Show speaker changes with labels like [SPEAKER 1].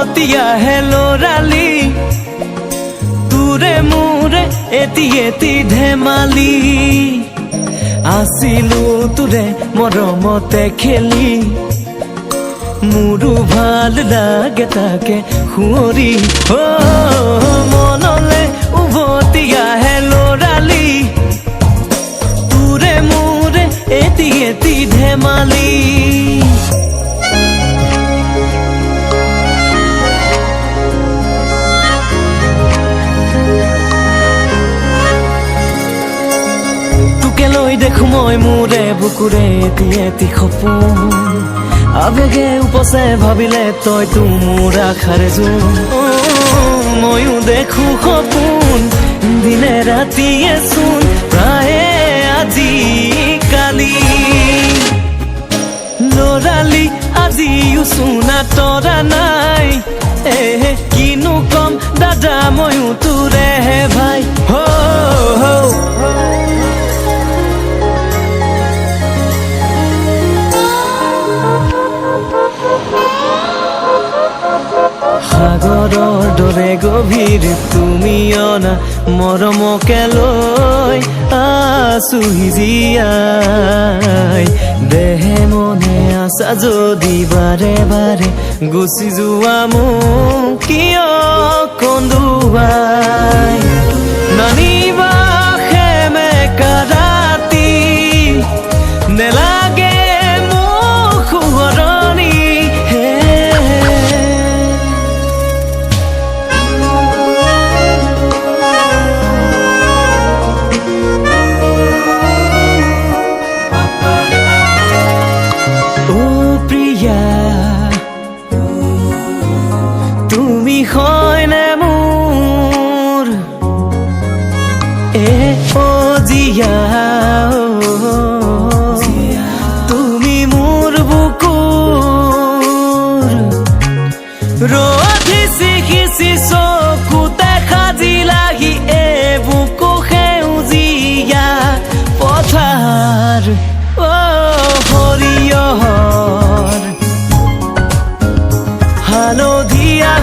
[SPEAKER 1] উভতিয়াহে লৰালি তোৰে মোৰে এটি ধেমালি আছিলো তোৰে মৰমতে খেলি মোৰো ভাল লাগে তাকে সুঁৱৰি মনলে উভতিয়াহে লৰালি তোৰে মোৰে এটি ধেমালি তোকে লৈ দেখো মই মোৰে বুকুৰে এটি সপোন আবেগে উপচে ভাবিলে তইতো মোৰ আশাৰ জোন ময়ো দেখো সপোন দিনে ৰাতিয়ে চোন প্ৰায়ে আজিকালি লৰালি আজিও চোনা তৰা নাই কিনো কম দাদা ময়ো তোৰে ভাই সাগৰৰ দৰে গভীৰ তুমি অনা মৰমকে লৈ আছো জীয়াই দেহে মনে আছা যদি বাৰে বাৰে গুচি যোৱা মোক কিয় কন্দুৱাই নানিবা সেমেকা ৰাতি নেলাগে মোক সোঁৱৰণি তুমি হয়নে মোৰ জীয়া তুমি মোৰ বুকুৰ ৰধিছি সিচি চকুতে সাজিলাহি বুকু সেউজীয়া পথাৰ সৰিয়হৰ হালধীয়া